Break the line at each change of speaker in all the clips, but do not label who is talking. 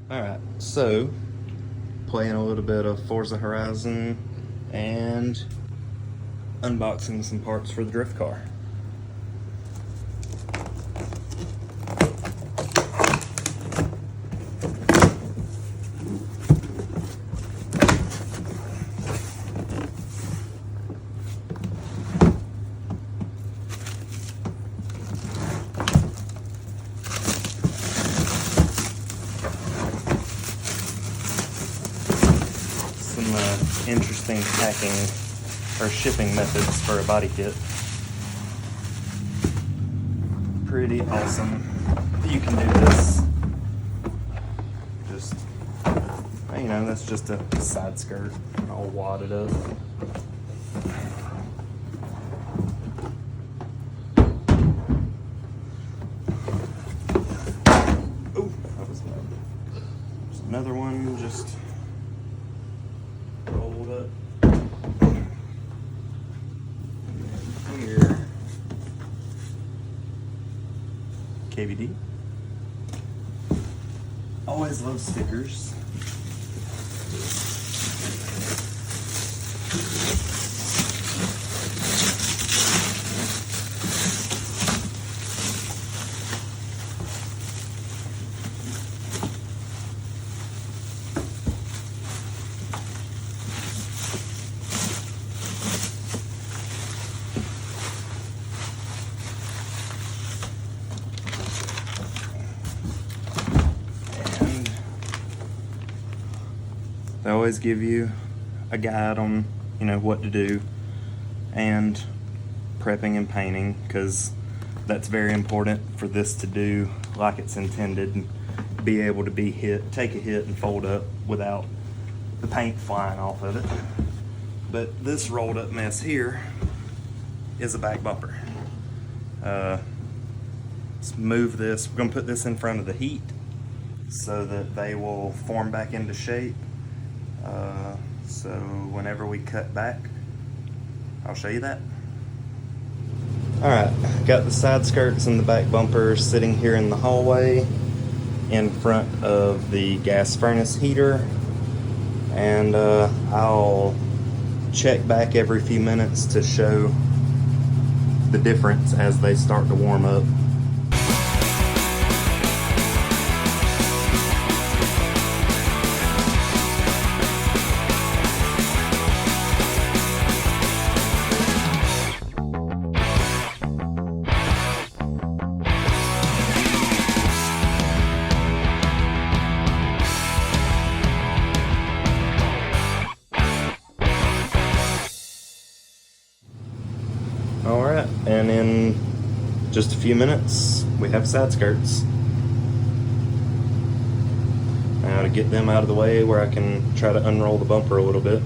Alright, so playing a little bit of Forza Horizon and unboxing some parts for the drift car. Some interesting packing or shipping methods for a body kit. Pretty awesome. You can do this. Just, you know, that's just a side skirt all wadded up. Oh, that was loud. There's another one just rolled up here. KBD. Always love stickers. They always give you a guide on, you know, what to do and prepping and painting, because that's very important for this to do like it's intended and be able to be take a hit and fold up without the paint flying off of it. But this rolled up mess here is a back bumper. Let's move this. We're gonna put this in front of the heat so that they will form back into shape. So whenever we cut back, I'll show you that. Alright, got the side skirts and the back bumper sitting here in the hallway in front of the gas furnace heater, and I'll check back every few minutes to show the difference as they start to warm up. Alright, and in just a few minutes, we have side skirts. Now to get them out of the way where I can try to unroll the bumper a little bit.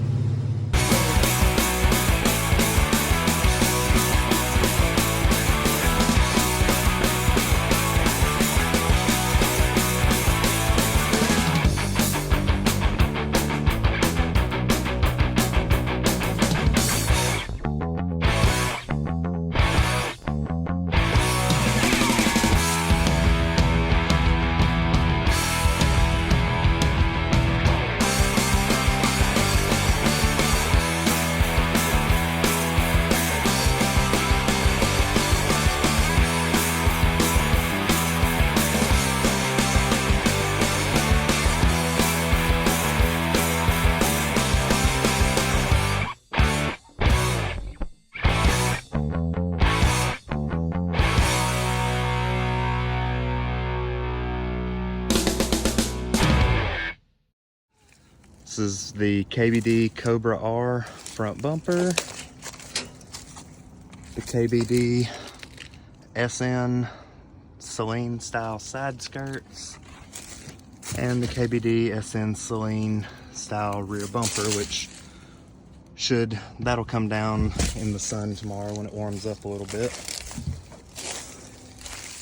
This is the KBD Cobra R front bumper, the KBD SN Celine style side skirts, and the KBD SN Celine style rear bumper, which that'll come down in the sun tomorrow when it warms up a little bit.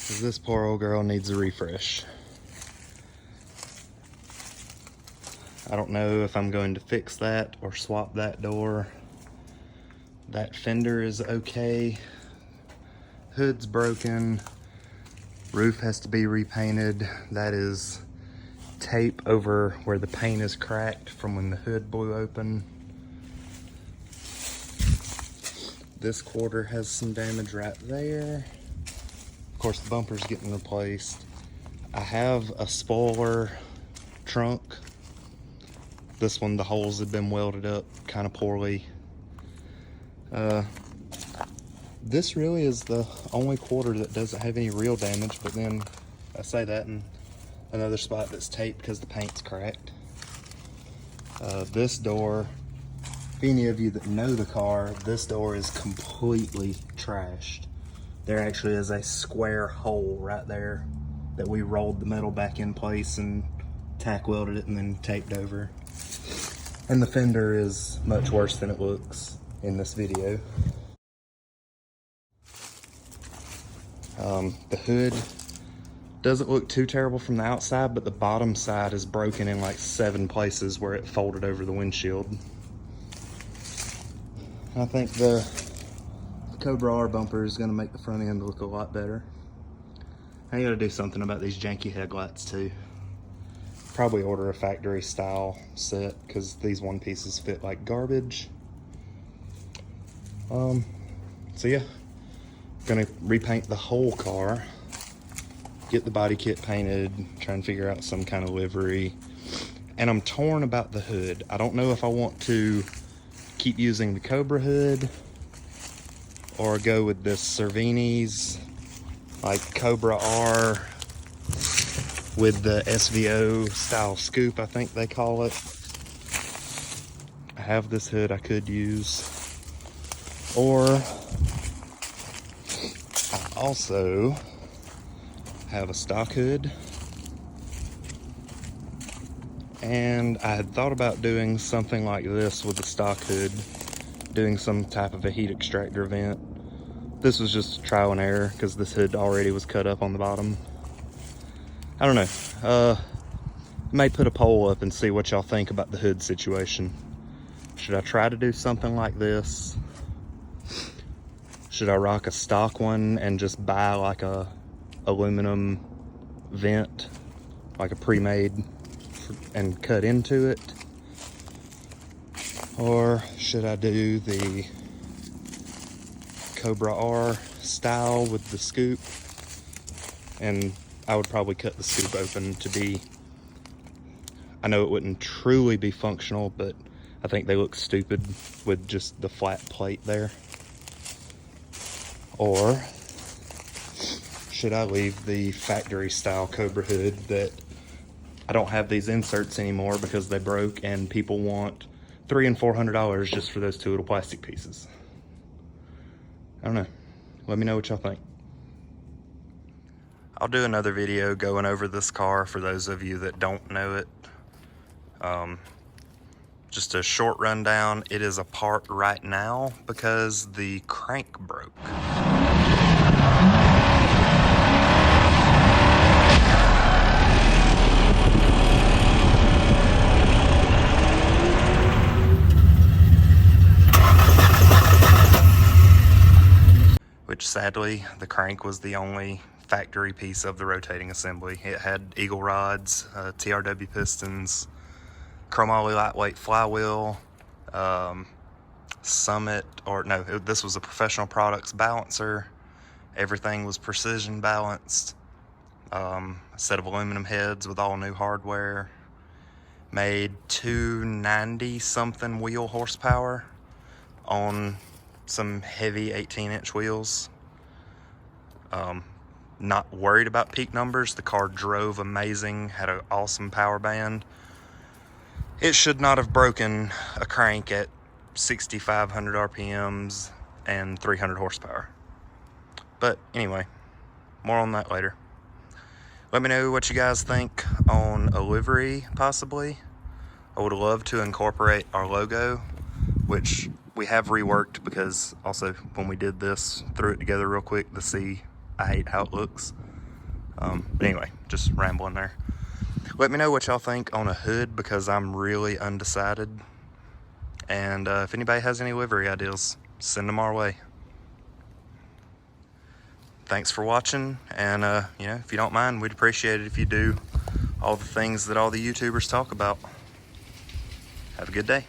'Cause this poor old girl needs a refresh. I don't know if I'm going to fix that or swap that door. That fender is okay. Hood's broken. Roof has to be repainted. That is tape over where the paint is cracked from when the hood blew open. This quarter has some damage right there. Of course, the bumper's getting replaced. I have a spoiler trunk. This one, the holes have been welded up kind of poorly. This really is the only quarter that doesn't have any real damage, but then I say that in another spot that's taped because the paint's cracked. This door, if any of you that know the car, this door is completely trashed. There actually is a square hole right there that we rolled the metal back in place and tack welded it and then taped over. And the fender is much worse than it looks in this video. The hood doesn't look too terrible from the outside, but the bottom side is broken in like 7 places where it folded over the windshield. I think the Cobra R bumper is going to make the front end look a lot better. I gotta do something about these janky headlights too. Probably order a factory style set because these one pieces fit like garbage. So yeah, gonna repaint the whole car, get the body kit painted, try and figure out some kind of livery. And I'm torn about the hood. I don't know if I want to keep using the Cobra hood or go with this Cervini's like Cobra R with the SVO style scoop, I think they call it. I have this hood I could use, or I also have a stock hood, and I had thought about doing something like this with the stock hood, doing some type of a heat extractor vent. This was just trial and error because this hood already was cut up on the bottom. I don't know. May put a poll up and see what y'all think about the hood situation. Should I try to do something like this? Should I rock a stock one and just buy like a aluminum vent, like a pre-made, and cut into it? Or should I do the Cobra R style with the scoop? And I would probably cut the scoop open to be, I know it wouldn't truly be functional, but I think they look stupid with just the flat plate there. Or should I leave the factory style Cobra hood that I don't have these inserts anymore because they broke and people want $300 and $400 just for those 2 little plastic pieces? I don't know. Let me know what y'all think. I'll do another video going over this car for those of you that don't know it. Just a short rundown. It is apart right now because the crank broke. Which sadly, the crank was the only factory piece of the rotating assembly. It had eagle rods, TRW pistons, chromoly lightweight flywheel, Summit, or no, this was a Professional Products balancer. Everything was precision balanced. A set of aluminum heads with all new hardware. Made 290 something wheel horsepower on some heavy 18-inch wheels. Not worried about peak numbers. The car drove amazing, had an awesome power band. It should not have broken a crank at 6,500 RPMs and 300 horsepower. But anyway, more on that later. Let me know what you guys think on a livery, possibly. I would love to incorporate our logo, which we have reworked because also when we did this, threw it together real quick to see. I hate how it looks. But anyway, just rambling there. Let me know what y'all think on a hood because I'm really undecided. And if anybody has any livery ideas, send them our way. Thanks for watching, and if you don't mind, we'd appreciate it if you do all the things that all the YouTubers talk about. Have a good day.